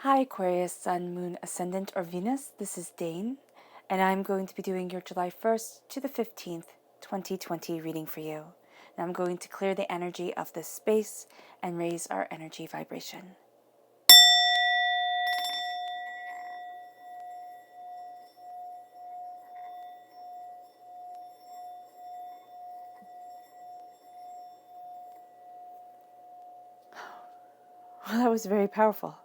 Hi Aquarius, Sun, Moon, Ascendant, or Venus. This is Dane, and I'm going to be doing your July 1st to the 15th, 2020 reading for you. Now I'm going to clear the energy of this space and raise our energy vibration. Well, that was very powerful.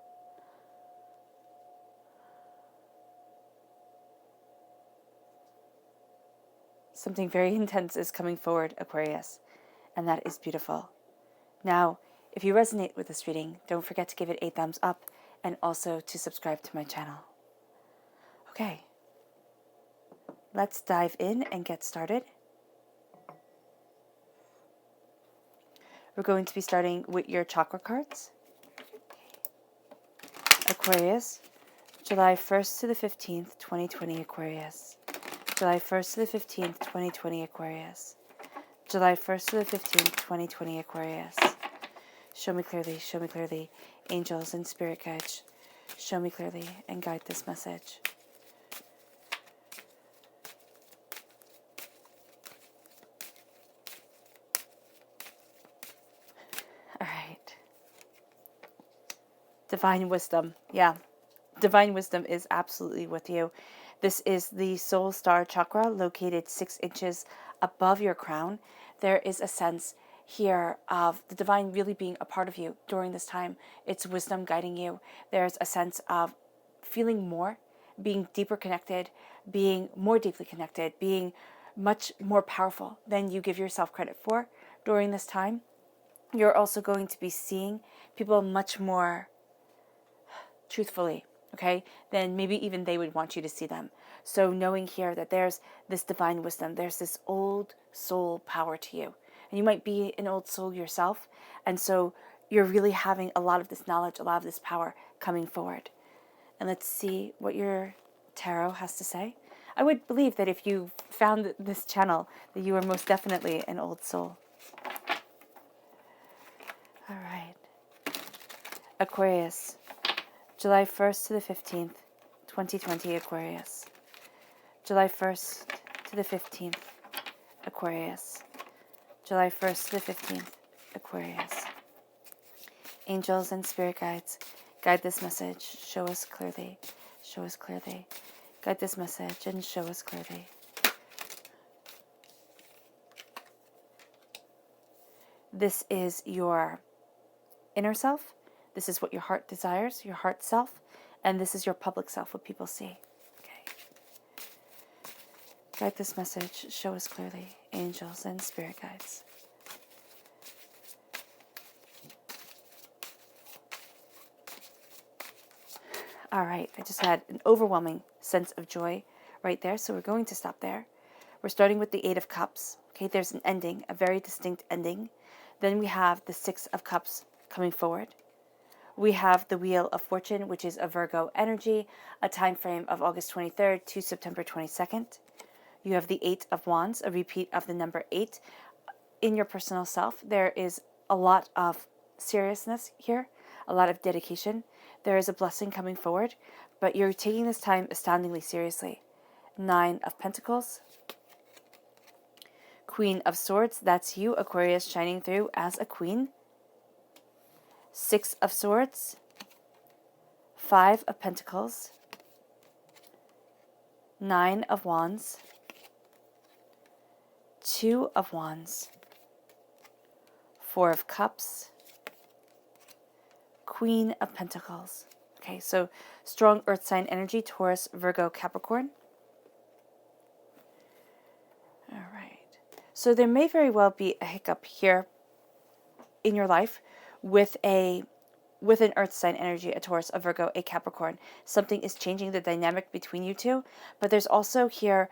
Something very intense is coming forward, Aquarius, and that is beautiful. Now, if you resonate with this reading, don't forget to give it a thumbs up and also to subscribe to my channel. Okay, let's dive in and get started. We're going to be starting with your chakra cards. Aquarius, July 1st to the 15th, 2020 Aquarius. July 1st to the 15th, 2020 Aquarius. July 1st to the 15th, 2020 Aquarius. Show me clearly, angels and spirit guides. Show me clearly and guide this message. All right. Divine wisdom. Yeah. Divine wisdom is absolutely with you. This is the soul star chakra located 6 inches above your crown. There is a sense here of the divine really being a part of you during this time. It's wisdom guiding you. There's a sense of feeling more, being deeper connected, being more deeply connected, being much more powerful than you give yourself credit for during this time. You're also going to be seeing people much more truthfully, okay, then maybe even they would want you to see them. So knowing here that there's this divine wisdom, there's this old soul power to you. And you might be an old soul yourself. And so you're really having a lot of this knowledge, a lot of this power coming forward. And let's see what your tarot has to say. I would believe that if you found this channel, that you are most definitely an old soul. All right. Aquarius, July 1st to the 15th, 2020 Aquarius. July 1st to the 15th, Aquarius. July 1st to the 15th, Aquarius. Angels and spirit guides, guide this message. Show us clearly. Show us clearly. Guide this message and show us clearly. This is your inner self. This is what your heart desires, your heart self. And this is your public self, what people see. Okay. Guide this message. Show us clearly. Angels and spirit guides. All right. I just had an overwhelming sense of joy right there. So we're going to stop there. We're starting with the 8 of Cups. Okay. There's an ending, a very distinct ending. Then we have the 6 of Cups coming forward. We have the Wheel of Fortune, which is a Virgo energy, a time frame of August 23rd to September 22nd. You have the 8 of Wands, a repeat of the number 8. In your personal self, there is a lot of seriousness here, a lot of dedication. There is a blessing coming forward, but you're taking this time astoundingly seriously. 9 of Pentacles. Queen of Swords, that's you, Aquarius, shining through as a queen. 6 of Swords, 5 of Pentacles, 9 of Wands, 2 of Wands, 4 of Cups, Queen of Pentacles. Okay, so strong earth sign energy, Taurus, Virgo, Capricorn. All right. So there may very well be a hiccup here in your life with an earth sign energy, a Taurus, a Virgo, a Capricorn. Something is changing the dynamic between you two, but there's also here,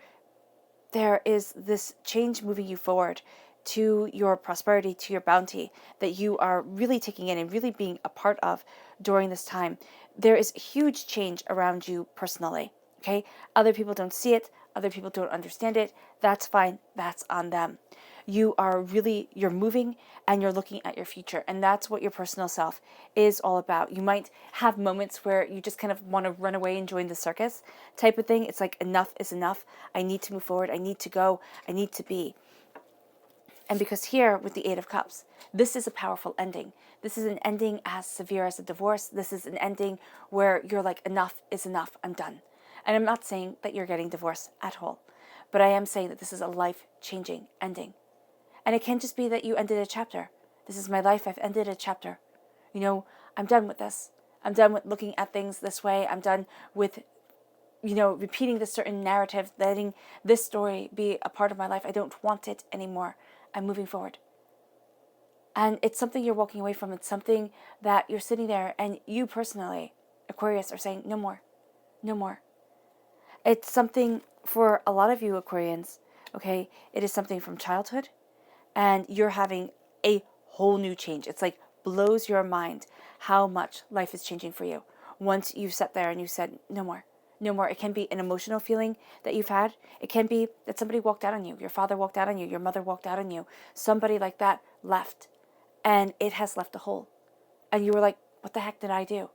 there is this change moving you forward to your prosperity, to your bounty, that you are really taking in and really being a part of during this time. There is huge change around you personally, okay? Other people don't see it. Other people don't understand it. That's fine. That's on them. You're moving and you're looking at your future. And that's what your personal self is all about. You might have moments where you just kind of want to run away and join the circus type of thing. It's like enough is enough. I need to move forward. I need to go. I need to be. And because here with the Eight of Cups, this is a powerful ending. This is an ending as severe as a divorce. This is an ending where you're like, enough is enough. I'm done. And I'm not saying that you're getting divorced at all, but I am saying that this is a life-changing ending. And it can just be that you ended a chapter. This is my life. I've ended a chapter. I'm done with this. I'm done with looking at things this way. I'm done with, repeating this certain narrative, letting this story be a part of my life. I don't want it anymore. I'm moving forward. And it's something you're walking away from. It's something that you're sitting there and you personally, Aquarius, are saying, no more, no more. It's something for a lot of you Aquarians, okay? It is something from childhood and you're having a whole new change. It's like blows your mind how much life is changing for you. Once you've sat there and you said, no more. No more. It can be an emotional feeling that you've had. It can be that somebody walked out on you. Your father walked out on you. Your mother walked out on you. Somebody like that left. And it has left a hole. And you were like, what the heck did I do?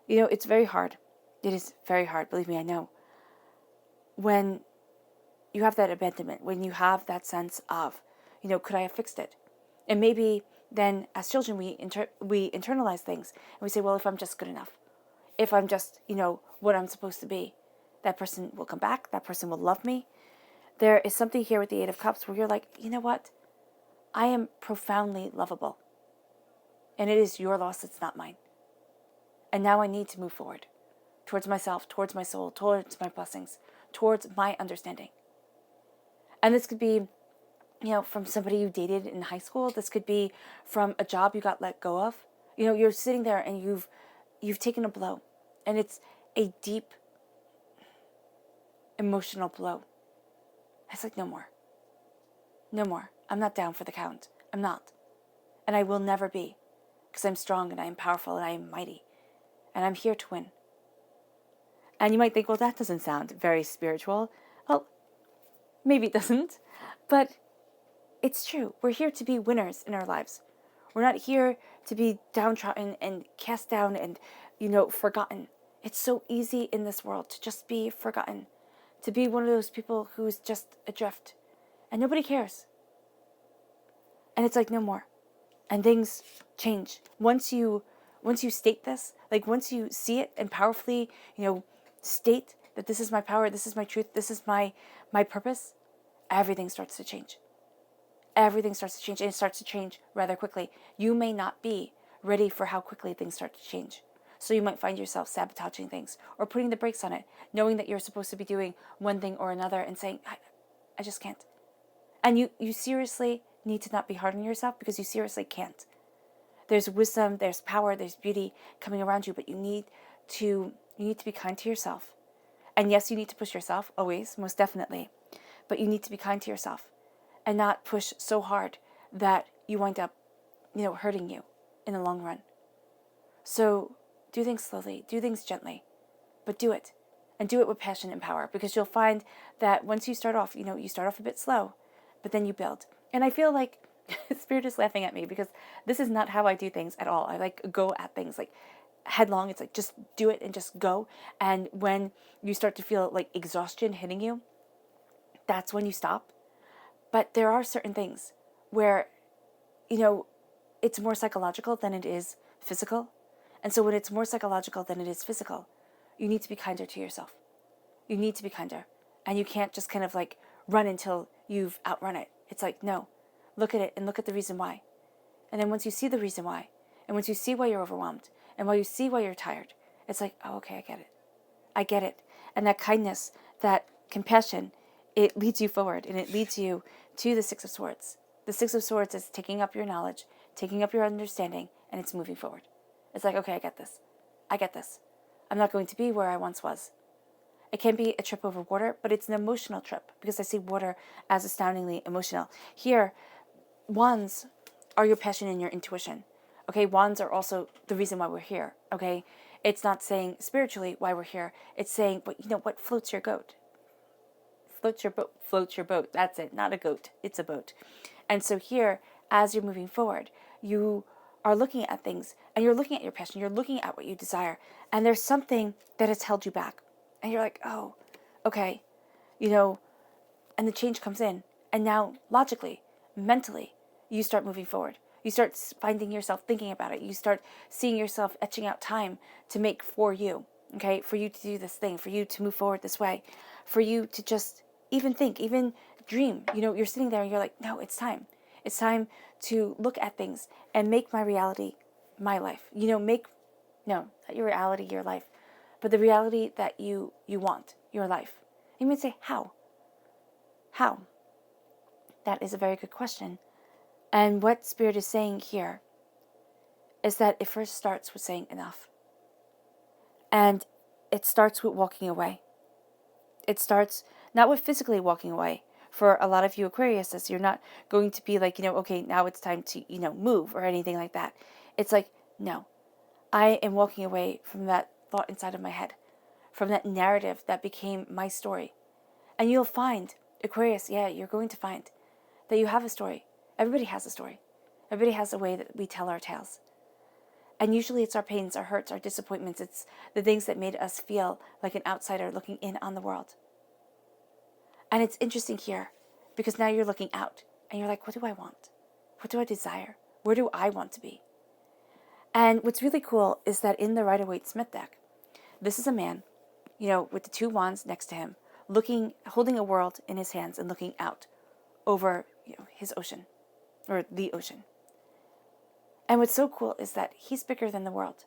It's very hard. It is very hard. Believe me, I know. When you have that abandonment, when you have that sense of, could I have fixed it? And maybe then as children, we internalize things. And we say, well, if I'm just good enough, if I'm just, what I'm supposed to be, that person will come back. That person will love me. There is something here with the Eight of Cups where you're like, you know what? I am profoundly lovable. And it is your loss. It's not mine. And now I need to move forward towards myself, towards my soul, towards my blessings, towards my understanding. And this could be, from somebody you dated in high school. This could be from a job you got let go of. You're sitting there and you've taken a blow. And it's a deep, emotional blow. It's like, no more. No more. I'm not down for the count. I'm not. And I will never be. Because I'm strong and I am powerful and I am mighty. And I'm here to win. And you might think, well, that doesn't sound very spiritual. Well, maybe it doesn't. But it's true. We're here to be winners in our lives. We're not here to be downtrodden and cast down and, forgotten. It's so easy in this world to just be forgotten. To be one of those people who's just adrift. And nobody cares. And it's like, no more. And things change. Once you state this, like once you see it and powerfully, state that this is my power, this is my truth, this is my purpose, everything starts to change. Everything starts to change, and it starts to change rather quickly. You may not be ready for how quickly things start to change. So you might find yourself sabotaging things or putting the brakes on it, knowing that you're supposed to be doing one thing or another and saying, I just can't. And you seriously need to not be hard on yourself because you seriously can't. There's wisdom, there's power, there's beauty coming around you, but you need to be kind to yourself. And yes, you need to push yourself, always, most definitely. But you need to be kind to yourself and not push so hard that you wind up, hurting you in the long run. So do things slowly, do things gently, but do it. And do it with passion and power, because you'll find that once you start off, you start off a bit slow, but then you build. And I feel like Spirit is laughing at me because this is not how I do things at all. I like go at things like headlong. It's like just do it and just go. And when you start to feel like exhaustion hitting you, that's when you stop. But there are certain things where, it's more psychological than it is physical. And so when it's more psychological than it is physical, you need to be kinder to yourself. You need to be kinder. And you can't just kind of like run until you've outrun it. It's like, no, look at it and look at the reason why. And then once you see the reason why, and once you see why you're overwhelmed, and why you see why you're tired, it's like, oh, okay, I get it. I get it. And that kindness, that compassion, it leads you forward, and it leads you to the Six of Swords. The Six of Swords is taking up your knowledge, taking up your understanding, and it's moving forward. It's like, okay, I get this. I get this. I'm not going to be where I once was. It can be a trip over water, but it's an emotional trip because I see water as astoundingly emotional. Here, wands are your passion and your intuition. Okay, wands are also the reason why we're here. Okay, it's not saying spiritually why we're here. It's saying, but what floats your goat? floats your boat. That's it, not a goat. It's a boat. And so here, as you're moving forward, you are looking at things, and you're looking at your passion, you're looking at what you desire, and there's something that has held you back. And you're like, oh, okay, and the change comes in. And now, logically, mentally, you start moving forward. You start finding yourself thinking about it. You start seeing yourself etching out time to make for you, okay? For you to do this thing, for you to move forward this way, for you to just even think, even dream. You're sitting there and you're like, no, it's time. It's time to look at things and make my reality my life. No, not your reality, your life, but the reality that you want, your life. You may say, how? How? That is a very good question. And what Spirit is saying here is that it first starts with saying enough. And it starts with walking away. It starts not with physically walking away. For a lot of you Aquariuses, you're not going to be like, okay, now it's time to, move or anything like that. It's like, no, I am walking away from that thought inside of my head, from that narrative that became my story. And you'll find, Aquarius, you're going to find that you have a story. Everybody has a story. Everybody has a way that we tell our tales. And usually it's our pains, our hurts, our disappointments. It's the things that made us feel like an outsider looking in on the world. And it's interesting here because now you're looking out and you're like, what do I want? What do I desire? Where do I want to be? And what's really cool is that in the Rider-Waite-Smith deck, this is a man, with the two wands next to him, holding a world in his hands and looking out over, his ocean, or the ocean. And what's so cool is that he's bigger than the world.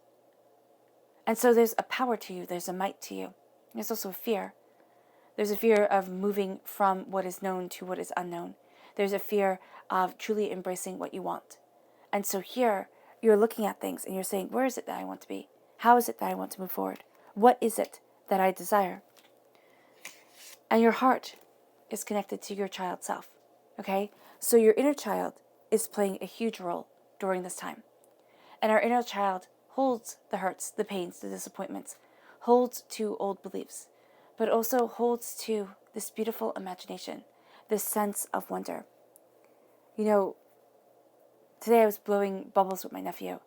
And so there's a power to you, there's a might to you. There's also a fear. There's a fear of moving from what is known to what is unknown. There's a fear of truly embracing what you want. And so here, you're looking at things and you're saying, where is it that I want to be? How is it that I want to move forward? What is it that I desire? And your heart is connected to your child self, okay? So your inner child is playing a huge role during this time. And our inner child holds the hurts, the pains, the disappointments, holds to old beliefs, but also holds to this beautiful imagination, this sense of wonder. Today I was blowing bubbles with my nephew,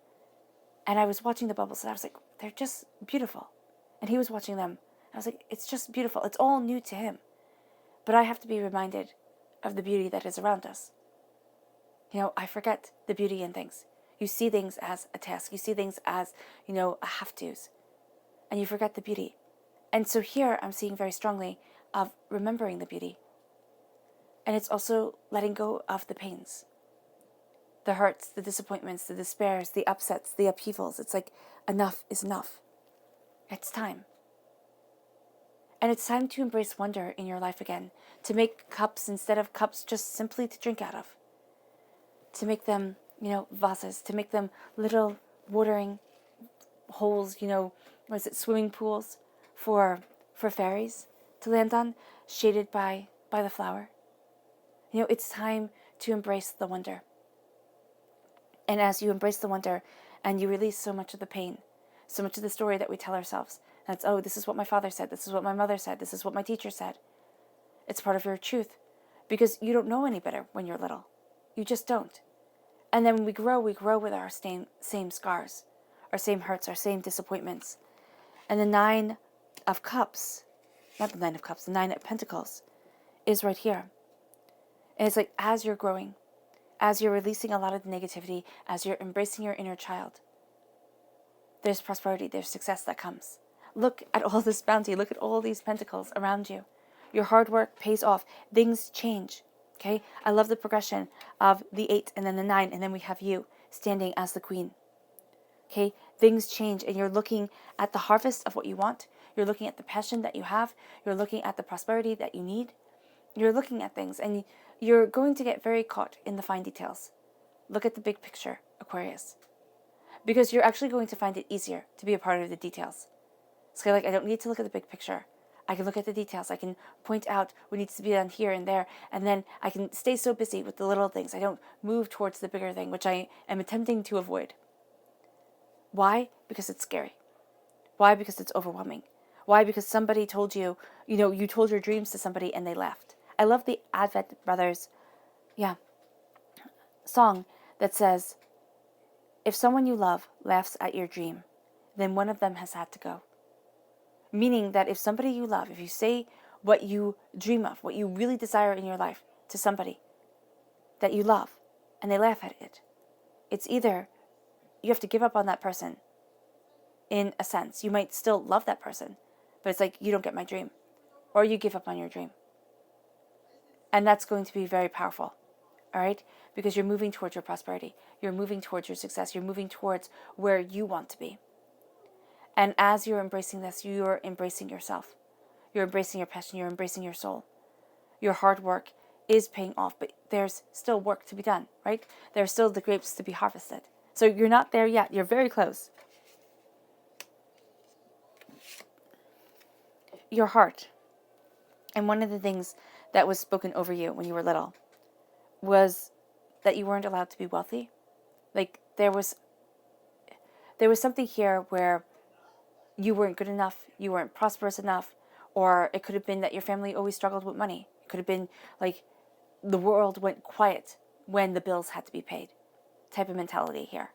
and I was watching the bubbles, and I was like, they're just beautiful. And he was watching them. I was like, it's just beautiful. It's all new to him. But I have to be reminded of the beauty that is around us. I forget the beauty in things. You see things as a task. You see things as, a have-tos. And you forget the beauty. And so here I'm seeing very strongly of remembering the beauty. And it's also letting go of the pains, the hurts, the disappointments, the despairs, the upsets, the upheavals. It's like enough is enough. It's time. And it's time to embrace wonder in your life again, to make cups instead of cups just simply to drink out of, to make them, vases, to make them little watering holes, swimming pools for fairies to land on, shaded by the flower. It's time to embrace the wonder. And as you embrace the wonder and you release so much of the pain, so much of the story that we tell ourselves, that's, oh, this is what my father said, this is what my mother said, this is what my teacher said. It's part of your truth because you don't know any better when you're little. You just don't. And then when we grow with our same scars, our same hurts, our same disappointments. And the 9 of Cups, not the 9 of Cups, the 9 of Pentacles is right here. And it's like as you're growing, as you're releasing a lot of the negativity, as you're embracing your inner child, there's prosperity, there's success that comes. Look at all this bounty. Look at all these pentacles around you. Your hard work pays off. Things change. Okay? I love the progression of the 8 and then the 9, and then we have you standing as the queen. Okay? Things change, and you're looking at the harvest of what you want. You're looking at the passion that you have. You're looking at the prosperity that you need. You're looking at things, and you're going to get very caught in the fine details. Look at the big picture, Aquarius. Because you're actually going to find it easier to be a part of the details. It's kind of like, I don't need to look at the big picture. I can look at the details. I can point out what needs to be done here and there. And then I can stay so busy with the little things. I don't move towards the bigger thing, which I am attempting to avoid. Why? Because it's scary. Why? Because it's overwhelming. Why? Because somebody told you, you told your dreams to somebody and they left. I love the Advent Brothers, song that says, if someone you love laughs at your dream, then one of them has had to go. Meaning that if somebody you love, if you say what you dream of, what you really desire in your life to somebody that you love, and they laugh at it, it's either you have to give up on that person. In a sense, you might still love that person, but it's like, you don't get my dream, or you give up on your dream. And that's going to be very powerful, all right? Because you're moving towards your prosperity. You're moving towards your success. You're moving towards where you want to be. And as you're embracing this, you're embracing yourself. You're embracing your passion. You're embracing your soul. Your hard work is paying off, but there's still work to be done, right? There's still the grapes to be harvested. So you're not there yet. You're very close. Your heart. And one of the things that was spoken over you when you were little was that you weren't allowed to be wealthy. Like there was something here where you weren't good enough, you weren't prosperous enough, or it could have been that your family always struggled with money. It could have been like the world went quiet when the bills had to be paid type of mentality here.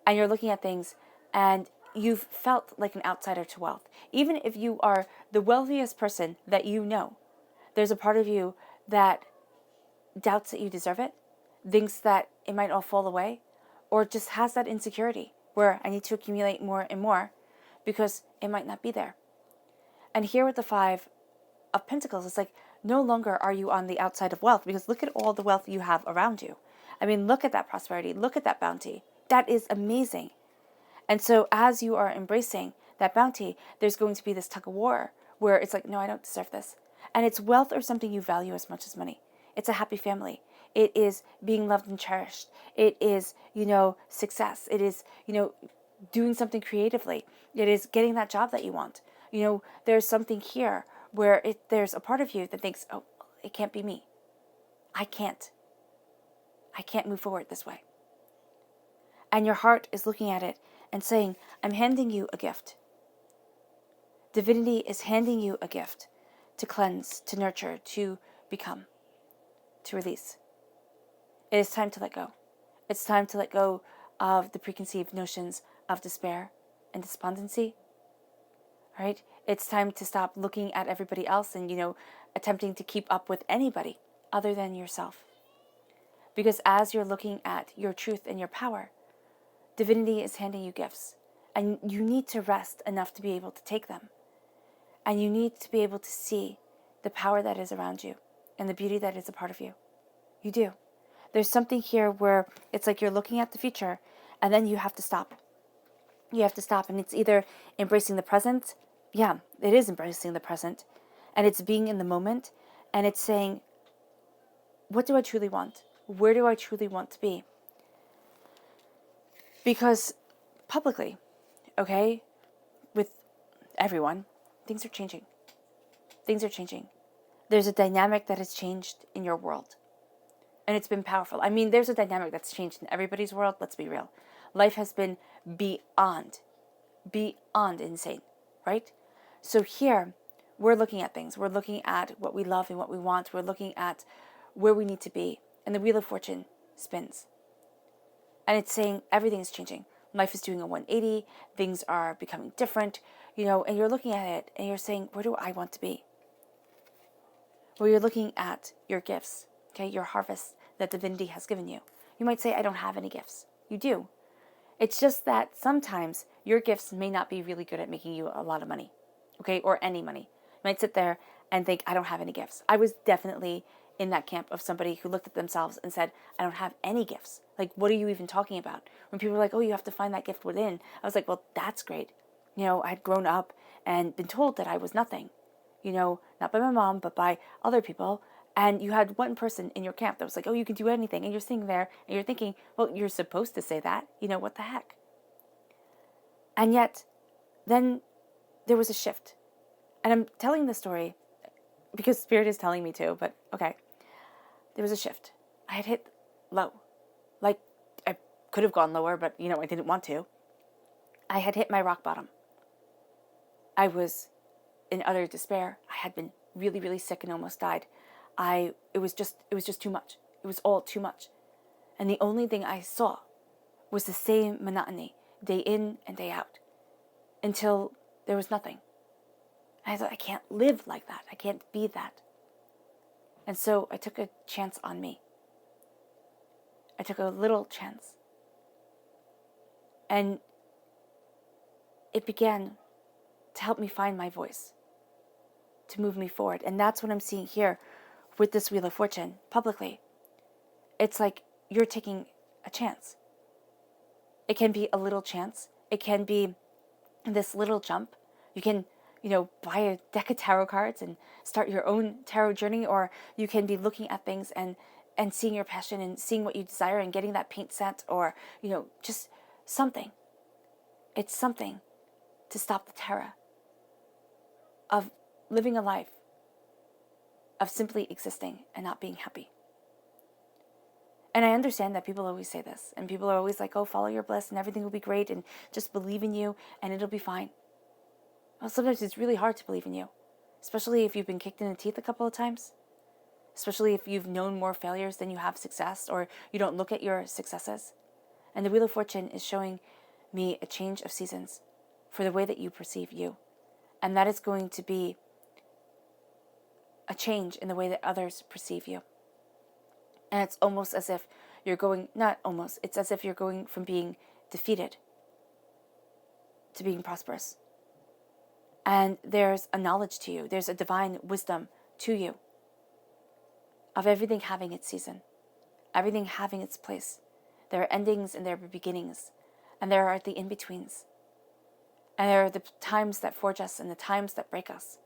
And you're looking at things and you've felt like an outsider to wealth. Even if you are the wealthiest person that you know, there's a part of you that doubts that you deserve it, thinks that it might all fall away, or just has that insecurity where I need to accumulate more and more because it might not be there. And here with the Five of Pentacles, it's like no longer are you on the outside of wealth, because look at all the wealth you have around you. I mean, look at that prosperity, look at that bounty. That is amazing. And so as you are embracing that bounty, there's going to be this tug of war where it's like, no, I don't deserve this. And it's wealth or something you value as much as money. It's a happy family. It is being loved and cherished. It is, success. It is, doing something creatively. It is getting that job that you want. There's something here where there's a part of you that thinks, oh, it can't be me. I can't move forward this way. And your heart is looking at it and saying, I'm handing you a gift. Divinity is handing you a gift to cleanse, to nurture, to become, to release. It is time to let go. It's time to let go of the preconceived notions of despair and despondency. Right? It's time to stop looking at everybody else and, attempting to keep up with anybody other than yourself. Because as you're looking at your truth and your power, divinity is handing you gifts. And you need to rest enough to be able to take them. And you need to be able to see the power that is around you and the beauty that is a part of you. You do. There's something here where it's like you're looking at the future and then you have to stop. You have to stop, and it's either embracing the present. Yeah, it is embracing the present. And it's being in the moment, and it's saying, what do I truly want? Where do I truly want to be? Because publicly, okay, with everyone, things are changing. Things are changing. There's a dynamic that has changed in your world. And it's been powerful. I mean, there's a dynamic that's changed in everybody's world. Let's be real. Life has been beyond insane, right? So here, we're looking at things. We're looking at what we love and what we want. We're looking at where we need to be. And the Wheel of Fortune spins. And it's saying everything's changing. Life is doing a 180. Things are becoming different, and you're looking at it and you're saying, where do I want to be? Well, you're looking at your gifts, okay, your harvest that divinity has given you. You might say, I don't have any gifts. You do. It's just that sometimes your gifts may not be really good at making you a lot of money, okay, or any money. You might sit there and think, I don't have any gifts. I was definitely in that camp of somebody who looked at themselves and said, I don't have any gifts. Like, what are you even talking about? When people were like, oh, you have to find that gift within. I was like, well, that's great. I had grown up and been told that I was nothing, not by my mom, but by other people. And you had one person in your camp that was like, oh, you can do anything. And you're sitting there and you're thinking, well, you're supposed to say that. What the heck? And yet, then there was a shift. And I'm telling this story because Spirit is telling me to, but okay. There was a shift. I had hit low. Like, I could have gone lower, but, I didn't want to. I had hit my rock bottom. I was in utter despair. I had been really, really sick and almost died. It was just too much. It was all too much. And the only thing I saw was the same monotony, day in and day out, until there was nothing. And I thought, I can't live like that. I can't be that. And so I took a chance on me. I took a little chance. And it began to help me find my voice, to move me forward. And that's what I'm seeing here with this Wheel of Fortune publicly. It's like you're taking a chance. It can be a little chance. It can be this little jump. You can, buy a deck of tarot cards and start your own tarot journey, or you can be looking at things and seeing your passion and seeing what you desire and getting that paint set, or, just something. It's something to stop the terror of living a life of simply existing and not being happy. And I understand that people always say this, and people are always like, oh, follow your bliss and everything will be great and just believe in you and it'll be fine. Well, sometimes it's really hard to believe in you, especially if you've been kicked in the teeth a couple of times, especially if you've known more failures than you have success, or you don't look at your successes. And the Wheel of Fortune is showing me a change of seasons for the way that you perceive you. And that is going to be a change in the way that others perceive you. And it's almost as if you're going, not almost, it's as if you're going from being defeated to being prosperous. And there's a knowledge to you, there's a divine wisdom to you of everything having its season, everything having its place. There are endings and there are beginnings, and there are the in-betweens. And there are the times that forge us and the times that break us.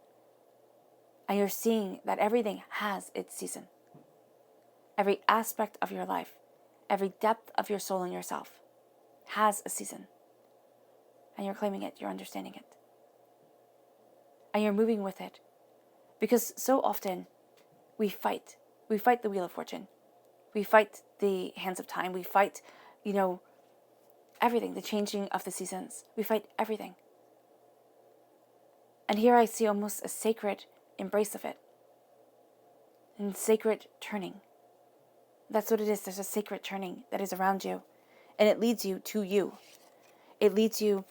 And you're seeing that everything has its season. Every aspect of your life, every depth of your soul and yourself has a season. And you're claiming it, you're understanding it. And you're moving with it. Because so often we fight. We fight the Wheel of Fortune. We fight the hands of time. We fight, everything, the changing of the seasons. We fight everything. And here I see almost a sacred embrace of it. And sacred turning. That's what it is. There's a sacred turning that is around you. And it leads you to you. It leads you,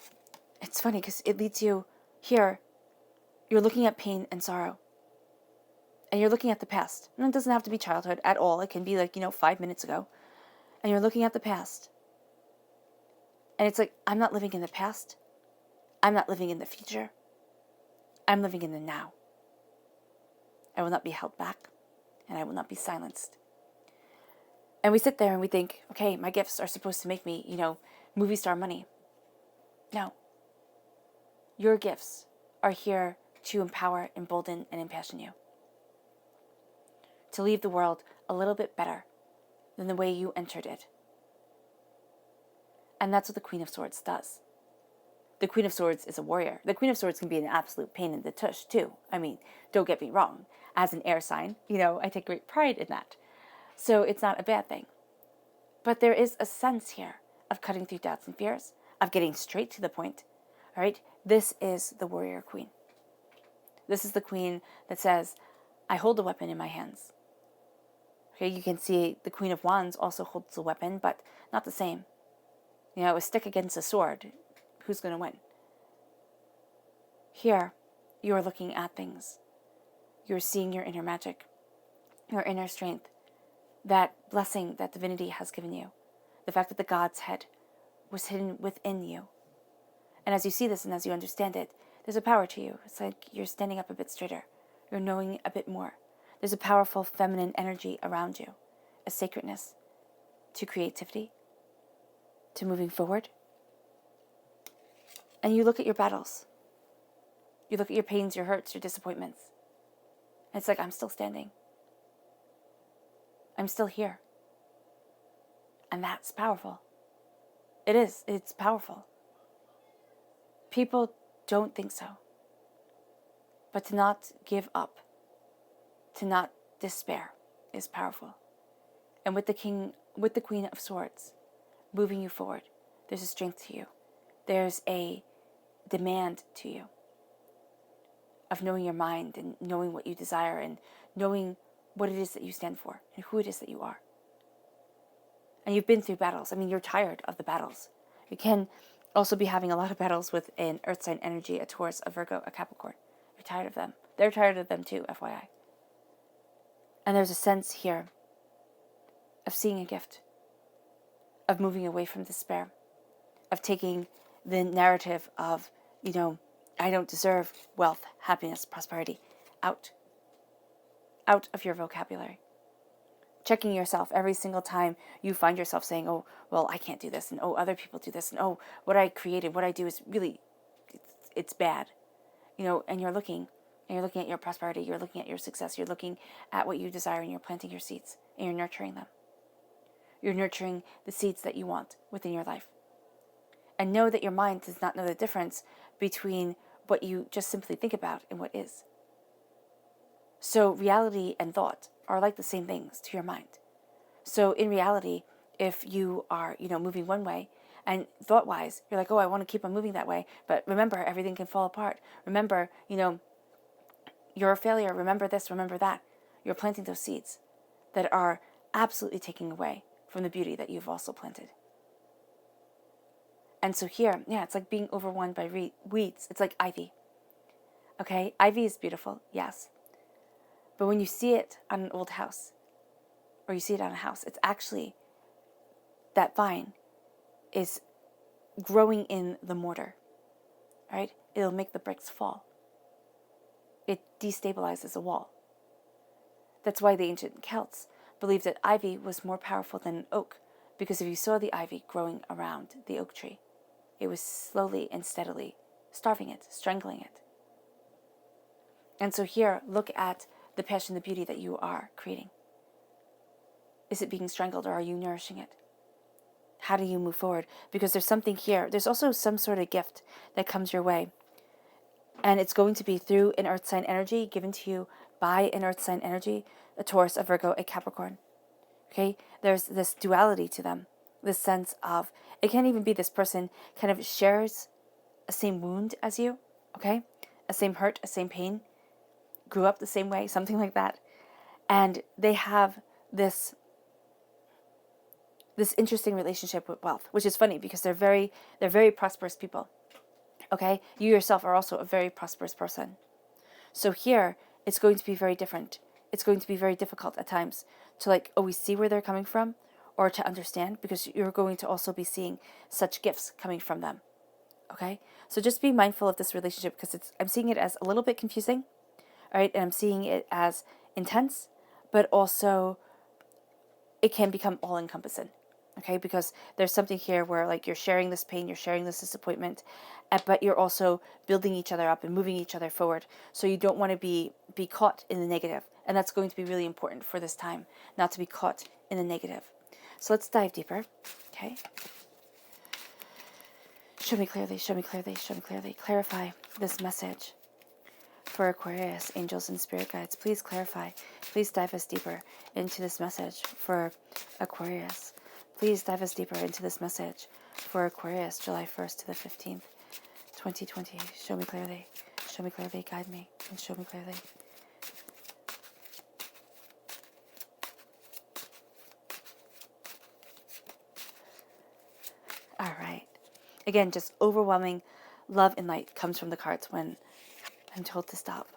it's funny because it leads you here. You're looking at pain and sorrow. And you're looking at the past. And it doesn't have to be childhood at all. It can be 5 minutes ago. And you're looking at the past. And it's like, I'm not living in the past. I'm not living in the future. I'm living in the now. I will not be held back. And I will not be silenced. And we sit there and we think, okay, my gifts are supposed to make me, movie star money. No. Your gifts are here to empower, embolden, and impassion you. To leave the world a little bit better than the way you entered it. And that's what the Queen of Swords does. The Queen of Swords is a warrior. The Queen of Swords can be an absolute pain in the tush, too. I mean, don't get me wrong. As an air sign, I take great pride in that. So it's not a bad thing. But there is a sense here of cutting through doubts and fears, of getting straight to the point. All right? This is the warrior queen. This is the queen that says, I hold a weapon in my hands. Okay, you can see the Queen of Wands also holds a weapon, but not the same. A stick against a sword. Who's going to win? Here, you are looking at things. You're seeing your inner magic, your inner strength, that blessing that divinity has given you, the fact that the God's head was hidden within you. And as you see this and as you understand it, there's a power to you. It's like you're standing up a bit straighter. You're knowing a bit more. There's a powerful feminine energy around you, a sacredness to creativity, to moving forward. And you look at your battles. You look at your pains, your hurts, your disappointments. And it's like, I'm still standing. I'm still here. And that's powerful. It is. It's powerful. People don't think so. But to not give up, to not despair, is powerful. And with the Queen of Swords moving you forward, there's a strength to you. There's a demand to you. of knowing your mind and knowing what you desire and knowing what it is that you stand for and who it is that you are. And you've been through battles. I mean, you're tired of the battles. You can also be having a lot of battles with an earth sign energy, a Taurus, a Virgo, a Capricorn. You're tired of them. They're tired of them too, FYI. And there's a sense here of seeing a gift, of moving away from despair, of taking the narrative of, I don't deserve wealth, happiness, prosperity, out of your vocabulary. Checking yourself every single time you find yourself saying, oh, well, I can't do this, and oh, other people do this, and oh, what I created, what I do is really, it's bad, and you're looking at your prosperity, you're looking at your success, you're looking at what you desire, and you're planting your seeds, and you're nurturing them. You're nurturing the seeds that you want within your life. And know that your mind does not know the difference between what you just simply think about and what is. So reality and thought are like the same things to your mind. So in reality, if you are, moving one way, and thought-wise, you're like, oh, I want to keep on moving that way, but remember, everything can fall apart. Remember, you're a failure. Remember this, remember that. You're planting those seeds that are absolutely taking away from the beauty that you've also planted. And so here, it's like being overrun by weeds. It's like ivy. Okay? Ivy is beautiful, yes. But when you see it on an old house, or you see it on a house, it's actually, that vine is growing in the mortar, right? It'll make the bricks fall. It destabilizes a wall. That's why the ancient Celts believed that ivy was more powerful than an oak, because if you saw the ivy growing around the oak tree, it was slowly and steadily starving it, strangling it. And so here, look at the passion, the beauty that you are creating. Is it being strangled, or are you nourishing it? How do you move forward? Because there's something here. There's also some sort of gift that comes your way. And it's going to be through an earth sign energy given to you by an earth sign energy, a Taurus, a Virgo, a Capricorn. Okay? There's this duality to them. This sense of, it can't even be this person kind of shares a same wound as you. Okay? A same hurt, a same pain. Grew up the same way, something like that. And they have this interesting relationship with wealth, which is funny because they're very prosperous people. Okay? You yourself are also a very prosperous person. So here, it's going to be very different. It's going to be very difficult at times to always see where they're coming from or to understand, because you're going to also be seeing such gifts coming from them. Okay? So just be mindful of this relationship, because I'm seeing it as a little bit confusing. All right? And I'm seeing it as intense, but also it can become all-encompassing. Okay, because there's something here where you're sharing this pain, you're sharing this disappointment, but you're also building each other up and moving each other forward. So you don't want to be caught in the negative. And that's going to be really important for this time, not to be caught in the negative. So let's dive deeper. Okay. Show me clearly, show me clearly, show me clearly. Clarify this message for Aquarius, angels and spirit guides. Please clarify. Please dive us deeper into this message for Aquarius. Please dive us deeper into this message for Aquarius, July 1st to the 15th, 2020. Show me clearly, guide me, and show me clearly. All right. Again, just overwhelming love and light comes from the cards when I'm told to stop.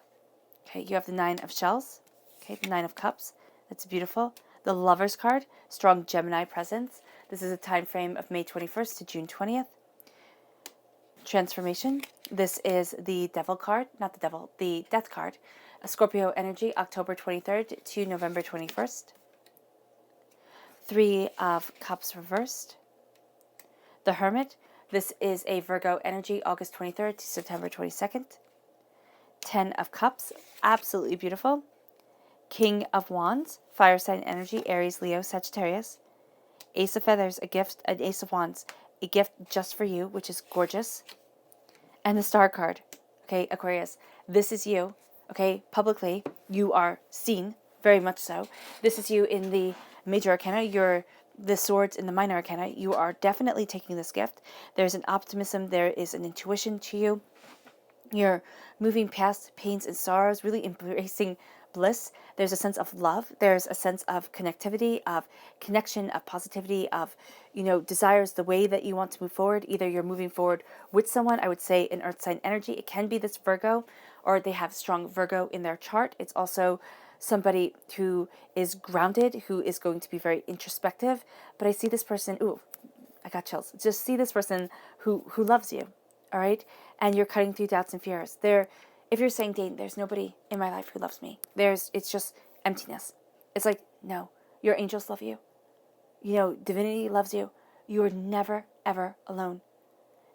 Okay, you have the 9 of shells. Okay, the 9 of cups. That's beautiful. The Lover's card, strong Gemini presence. This is a time frame of May 21st to June 20th. Transformation. This is the Devil card, not the Devil, the Death card. A Scorpio energy, October 23rd to November 21st. 3 of Cups reversed. The Hermit. This is a Virgo energy, August 23rd to September 22nd. 10 of Cups, absolutely beautiful. King of Wands, fire sign energy, Aries, Leo, Sagittarius. Ace of Feathers, a gift, an Ace of Wands, a gift just for you, which is gorgeous. And the Star card, okay, Aquarius, this is you, okay, publicly, you are seen, very much so. This is you in the major arcana, you're the swords in the minor arcana. You are definitely taking this gift. There's an optimism, there is an intuition to you. You're moving past pains and sorrows, really embracing bliss. There's a sense of love. There's a sense of connectivity, of connection, of positivity, of, desires the way that you want to move forward. Either you're moving forward with someone, I would say an earth sign energy. It can be this Virgo, or they have strong Virgo in their chart. It's also somebody who is grounded, who is going to be very introspective. But I see this person, ooh, I got chills. Just see this person who loves you, all right? And you're cutting through doubts and fears. If you're saying, Dane, there's nobody in my life who loves me. It's just emptiness. It's like, no, your angels love you. Divinity loves you. You are never, ever alone.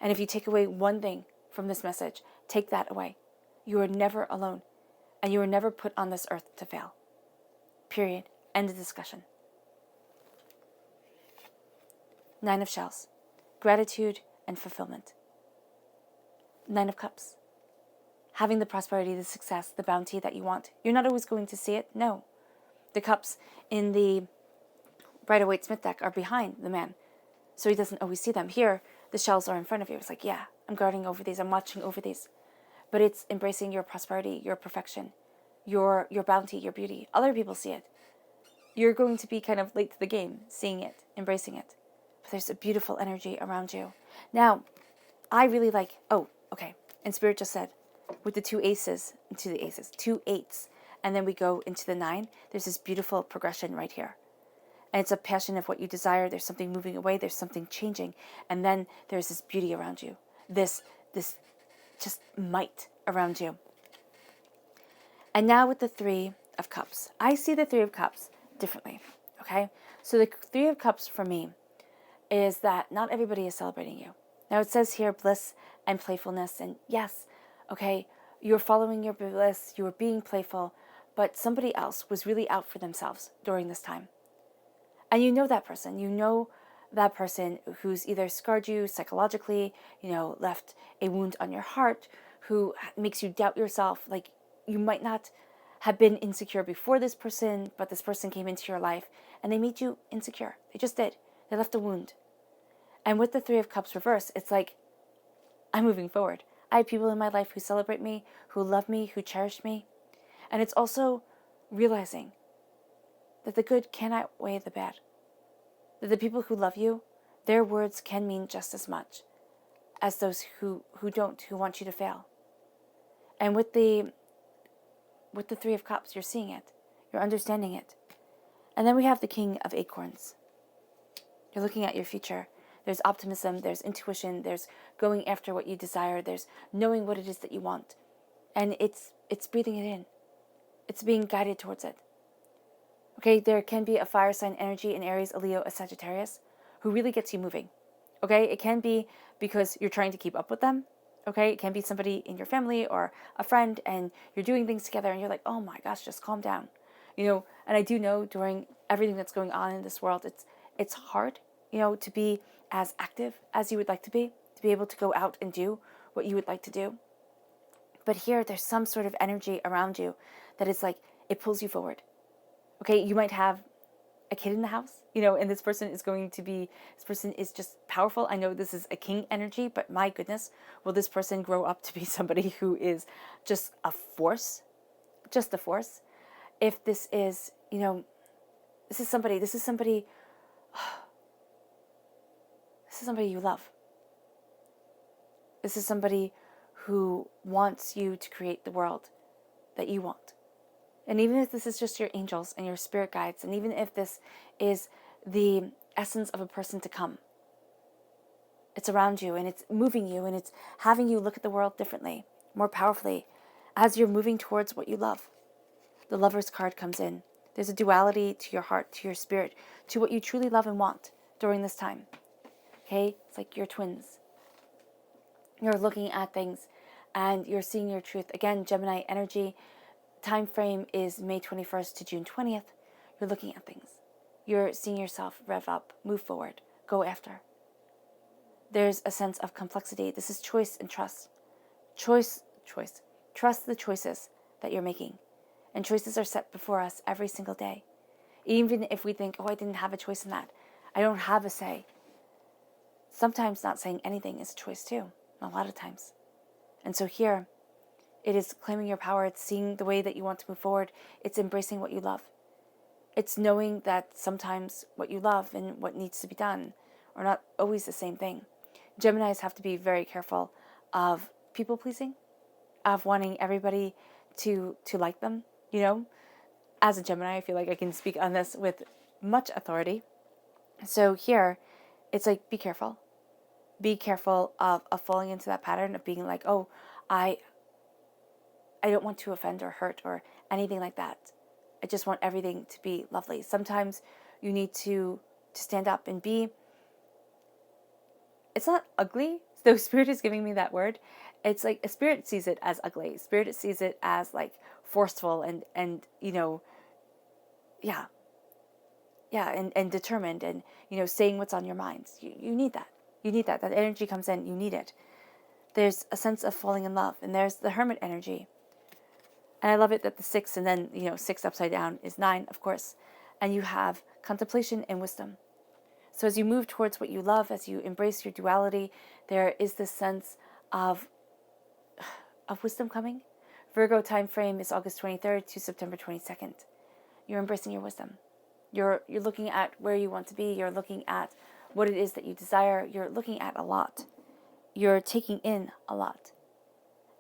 And if you take away one thing from this message, take that away. You are never alone. And you are never put on this earth to fail. Period. End of discussion. 9 of Shells. Gratitude and fulfillment. 9 of Cups. Having the prosperity, the success, the bounty that you want. You're not always going to see it. No. The cups in the Rider-Waite-Smith deck are behind the man, so he doesn't always see them. Here, the shells are in front of you. It's like, yeah, I'm guarding over these. I'm watching over these. But it's embracing your prosperity, your perfection, your bounty, your beauty. Other people see it. You're going to be kind of late to the game, seeing it, embracing it. But there's a beautiful energy around you. Now, I really like, okay. And Spirit just said, with the 2 aces, 2 eights, and then we go into the 9, there's this beautiful progression right here. And it's a passion of what you desire. There's something moving away. There's something changing. And then there's this beauty around you. This just might around you. And now with the 3 of Cups. I see the 3 of Cups differently, okay? So the 3 of Cups for me is that not everybody is celebrating you. Now it says here bliss and playfulness. And yes, okay, you're following your bliss. You were being playful. But somebody else was really out for themselves during this time. And you know that person. You know that person who's either scarred you psychologically, left a wound on your heart, who makes you doubt yourself. Like, you might not have been insecure before this person, but this person came into your life and they made you insecure. They just did. They left a wound. And with the 3 of Cups reverse, it's like, I'm moving forward. I have people in my life who celebrate me, who love me, who cherish me. And it's also realizing that the good can outweigh the bad. That the people who love you, their words can mean just as much as those who don't, who want you to fail. And with the 3 of Cups, you're seeing it. You're understanding it. And then we have the King of Acorns. You're looking at your future. There's optimism, there's intuition, there's going after what you desire, there's knowing what it is that you want. And it's breathing it in. It's being guided towards it. Okay, there can be a fire sign energy in Aries, a Leo, a Sagittarius, who really gets you moving. Okay, it can be because you're trying to keep up with them. Okay, it can be somebody in your family or a friend, and you're doing things together and you're like, oh my gosh, just calm down. And I do know during everything that's going on in this world, it's hard, to be as active as you would like to be able to go out and do what you would like to do. But here, there's some sort of energy around you that is like, it pulls you forward. Okay, you might have a kid in the house, and this person is just powerful. I know this is a king energy, but my goodness, will this person grow up to be somebody who is just a force? Just a force. If this is, this is somebody you love. This is somebody who wants you to create the world that you want. And even if this is just your angels and your spirit guides, and even if this is the essence of a person to come, it's around you and it's moving you and it's having you look at the world differently, more powerfully, as you're moving towards what you love. The Lover's card comes in. There's a duality to your heart, to your spirit, to what you truly love and want during this time. Okay? It's like you're twins. You're looking at things and you're seeing your truth. Again, Gemini energy. Time frame is May 21st to June 20th. You're looking at things. You're seeing yourself rev up, move forward, go after. There's a sense of complexity. This is choice and trust. Choice. Trust the choices that you're making. And choices are set before us every single day. Even if we think, I didn't have a choice in that. I don't have a say. Sometimes not saying anything is a choice too. A lot of times. And so here, It is claiming your power. It's seeing the way that you want to move forward. It's embracing what you love. It's knowing that sometimes what you love and what needs to be done are not always the same thing. Geminis have to be very careful of people pleasing, of wanting everybody to like them. You know, as a Gemini, I feel like I can speak on this with much authority. So here, it's like, be careful. Be careful of falling into that pattern of being like, oh, I don't want to offend or hurt or anything like that. I just want everything to be lovely. Sometimes you need to stand up and be, it's not ugly, though Spirit is giving me that word. It's like a Spirit sees it as ugly. Spirit sees it as like forceful and you know, yeah, and determined and, you know, saying what's on your minds. You need that. You need that. That energy comes in. You need it. There's a sense of falling in love, and there's the Hermit energy. And I love it that the 6 and then, you know, 6 upside down is 9, of course. And you have contemplation and wisdom. So as you move towards what you love, as you embrace your duality, there is this sense of wisdom coming. Virgo time frame is August 23rd to September 22nd. You're embracing your wisdom. You're looking at where you want to be. You're looking at what it is that you desire. You're looking at a lot. You're taking in a lot.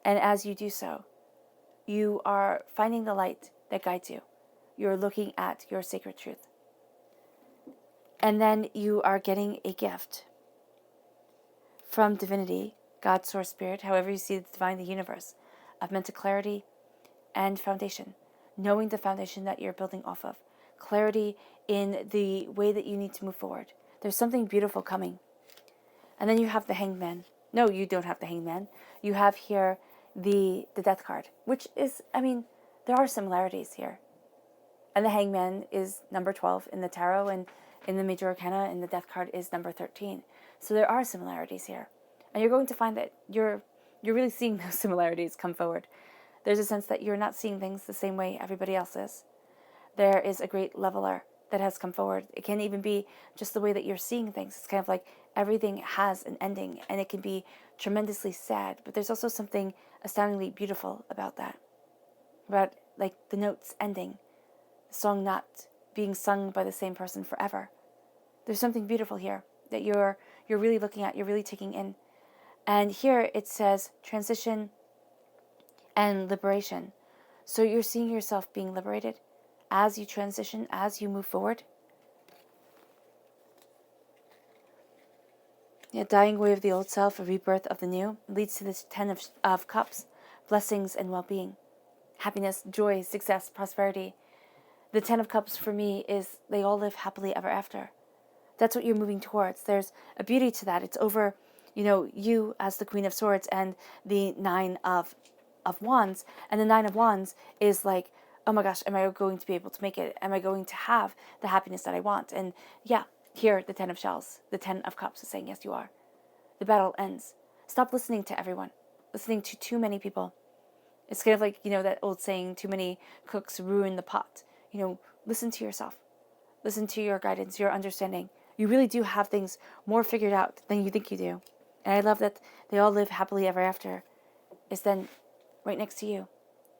And as you do so, you are finding the light that guides you. You're looking at your sacred truth. And then you are getting a gift from divinity, God, source, spirit, however you see the divine, the universe, of mental clarity and foundation. Knowing the foundation that you're building off of. Clarity in the way that you need to move forward. There's something beautiful coming. And then you have the Hangman. No, you don't have the Hangman. You have here the Death card, which is, I mean, there are similarities here. And the Hangman is number 12 in the tarot, and in the major arcana, and the Death card is number 13. So there are similarities here. And you're going to find that you're really seeing those similarities come forward. There's a sense that you're not seeing things the same way everybody else is. There is a great leveler that has come forward. It can even be just the way that you're seeing things. It's kind of like everything has an ending, and it can be tremendously sad, but there's also something astoundingly beautiful about that. About like the notes ending, the song not being sung by the same person forever. There's something beautiful here that you're really looking at, you're really taking in. And here it says transition and liberation. So you're seeing yourself being liberated as you transition, as you move forward. The dying away of the old self, a rebirth of the new, leads to this 10 of Cups, blessings and well-being, happiness, joy, success, prosperity. The 10 of Cups for me is they all live happily ever after. That's what you're moving towards. There's a beauty to that. It's over, you know, you as the Queen of Swords and the 9 of Wands. And the 9 of Wands is like, oh my gosh, am I going to be able to make it? Am I going to have the happiness that I want? And yeah, here, the 10 of Shells, the 10 of Cups is saying, yes, you are. The battle ends. Stop listening to everyone, listening to too many people. It's kind of like, you know, that old saying, too many cooks ruin the pot. You know, listen to yourself. Listen to your guidance, your understanding. You really do have things more figured out than you think you do. And I love that they all live happily ever after. Is then right next to you,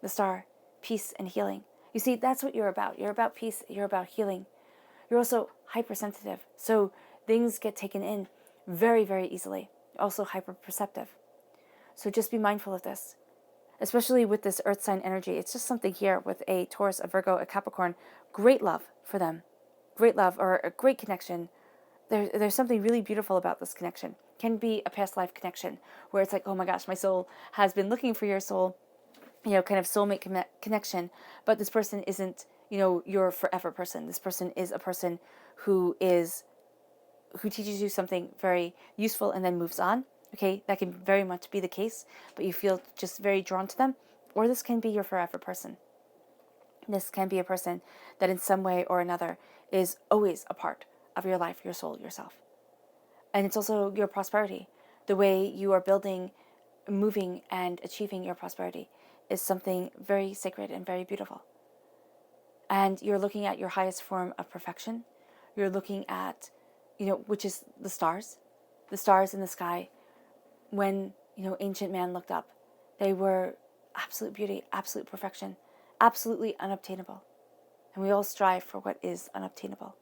the star, peace and healing. You see, that's what you're about. You're about peace. You're about healing. You're also hypersensitive, so things get taken in very, very easily. You're also hyperperceptive. So just be mindful of this, especially with this earth sign energy. It's just something here with a Taurus, a Virgo, a Capricorn. Great love for them. Great love or a great connection. There's something really beautiful about this connection. Can be a past life connection where it's like, oh my gosh, my soul has been looking for your soul, you know, kind of soulmate connection, but this person isn't, you know, your forever person. This person is a person who teaches you something very useful and then moves on. Okay, that can very much be the case, but you feel just very drawn to them. Or this can be your forever person. This can be a person that in some way or another is always a part of your life, your soul, yourself. And it's also your prosperity. The way you are building, moving, and achieving your prosperity is something very sacred and very beautiful. And you're looking at your highest form of perfection. You're looking at, you know, which is the stars in the sky. When, you know, ancient man looked up, they were absolute beauty, absolute perfection, absolutely unobtainable. And we all strive for what is unobtainable.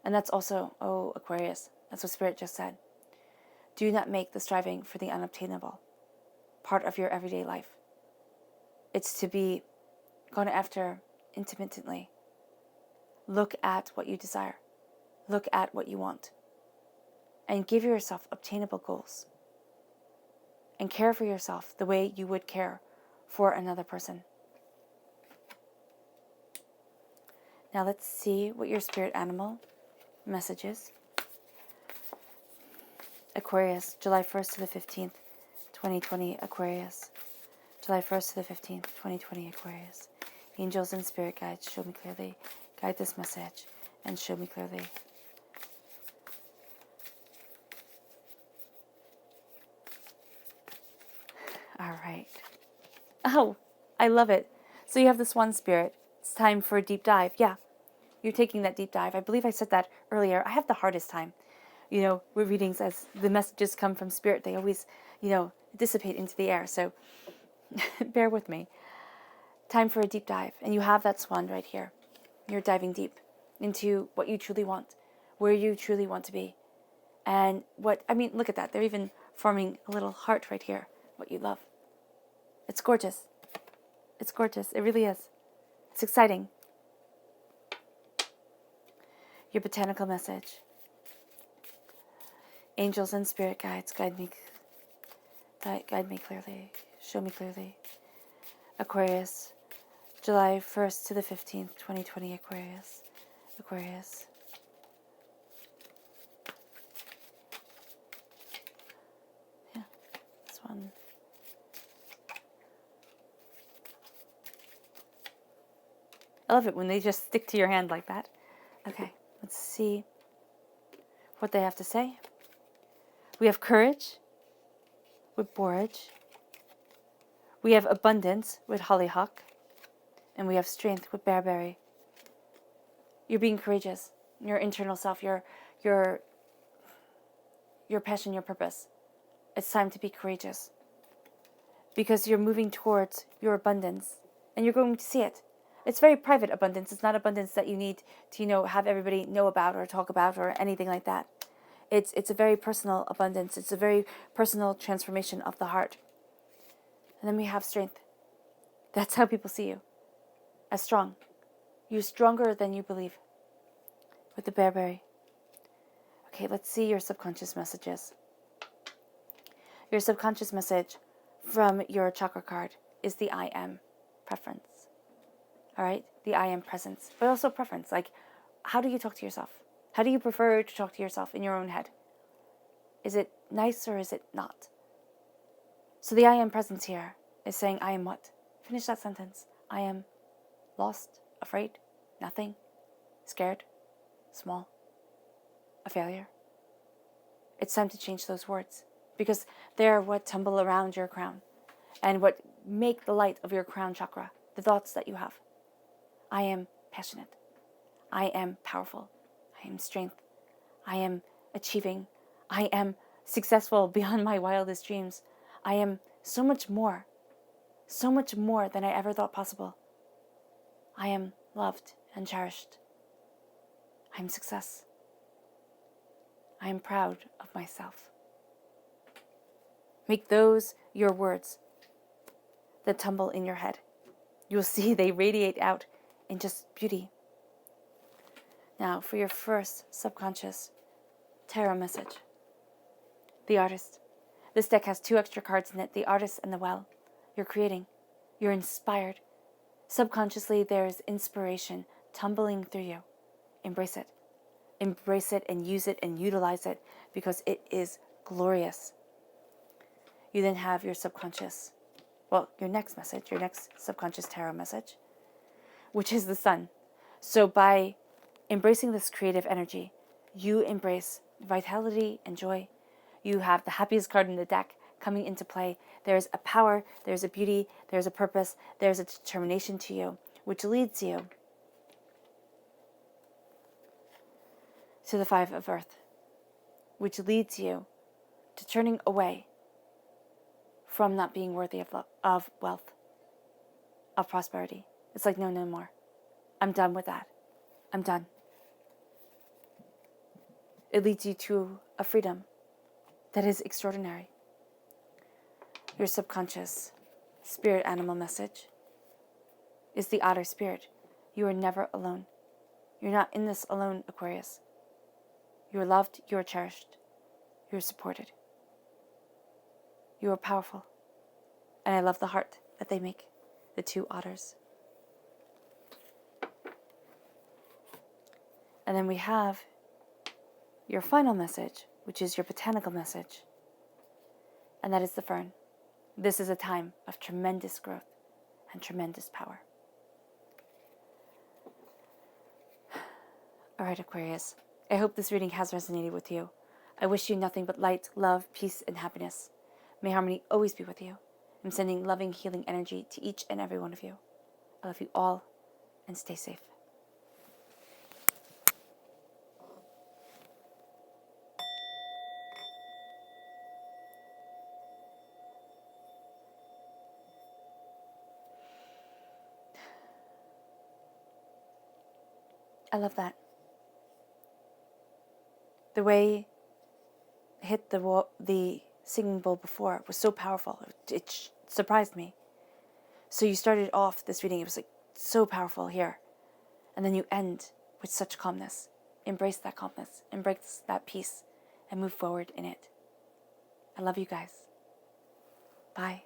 And that's also, oh, Aquarius, that's what Spirit just said. Do not make the striving for the unobtainable part of your everyday life. It's to be gone after intermittently. Look at what you desire. Look at what you want. And give yourself obtainable goals. And care for yourself the way you would care for another person. Now let's see what your spirit animal message is. Aquarius, July 1st to the 15th, 2020, Aquarius. July 1st to the 15th, 2020, Aquarius. Angels and spirit guides, show me clearly. Guide this message and show me clearly. All right. Oh, I love it. So you have this one spirit. It's time for a deep dive. Yeah, you're taking that deep dive. I believe I said that earlier. I have the hardest time. With readings, as the messages come from spirit, they always, dissipate into the air. So bear with me. Time for a deep dive. And you have that swan right here. You're diving deep into what you truly want, where you truly want to be. And look at that. They're even forming a little heart right here, what you love. It's gorgeous. It's gorgeous. It really is. It's exciting. Your botanical message. Angels and spirit guides, guide me clearly. Show me clearly. Aquarius, July 1st to the 15th, 2020, Aquarius. Aquarius. Yeah, this one. I love it when they just stick to your hand like that. Okay, let's see what they have to say. We have courage with borage. We have abundance with hollyhock. And we have strength with bearberry. You're being courageous. Your internal self, your passion, your purpose. It's time to be courageous. Because you're moving towards your abundance. And you're going to see it. It's very private abundance. It's not abundance that you need to, have everybody know about or talk about or anything like that. It's a very personal abundance. It's a very personal transformation of the heart. And then we have strength. That's how people see you. As strong. You're stronger than you believe. With the bearberry. Okay, let's see your subconscious messages. Your subconscious message from your chakra card is the I am preference. All right? The I am presence. But also preference. Like, how do you talk to yourself? How do you prefer to talk to yourself in your own head? Is it nice or is it not? So the I am presence here is saying, I am what? Finish that sentence. I am lost, afraid, nothing, scared, small, a failure. It's time to change those words because they're what tumble around your crown and what make the light of your crown chakra, the thoughts that you have. I am passionate. I am powerful. I am strength. I am achieving. I am successful beyond my wildest dreams. I am so much more than I ever thought possible. I am loved and cherished. I am success. I am proud of myself. Make those your words that tumble in your head. You'll see they radiate out in just beauty. Now, for your first subconscious tarot message. The artist. This deck has 2 extra cards in it, the artist and the well. You're creating. You're inspired. Subconsciously, there's inspiration tumbling through you. Embrace it. Embrace it and use it and utilize it because it is glorious. You then have your subconscious, your next message, your next subconscious tarot message, which is the sun. So by embracing this creative energy, you embrace vitality and joy. You have the happiest card in the deck coming into play. There's a power, there's a beauty, there's a purpose, there's a determination to you, which leads you to the 5 of Earth, which leads you to turning away from not being worthy of wealth, of prosperity. It's like, no, no more. I'm done with that. I'm done. It leads you to a freedom that is extraordinary. Your subconscious spirit animal message is the otter spirit. You are never alone. You're not in this alone, Aquarius. You are loved, you are cherished, you are supported. You are powerful. And I love the heart that they make, the two otters. And then we have your final message, which is your botanical message. And that is the fern. This is a time of tremendous growth and tremendous power. All right, Aquarius. I hope this reading has resonated with you. I wish you nothing but light, love, peace, and happiness. May harmony always be with you. I'm sending loving, healing energy to each and every one of you. I love you all, and stay safe. I love that. The way it hit the singing bowl before was so powerful. It surprised me. So you started off this reading, it was like so powerful here. And then you end with such calmness. Embrace that calmness. Embrace that peace. And move forward in it. I love you guys. Bye.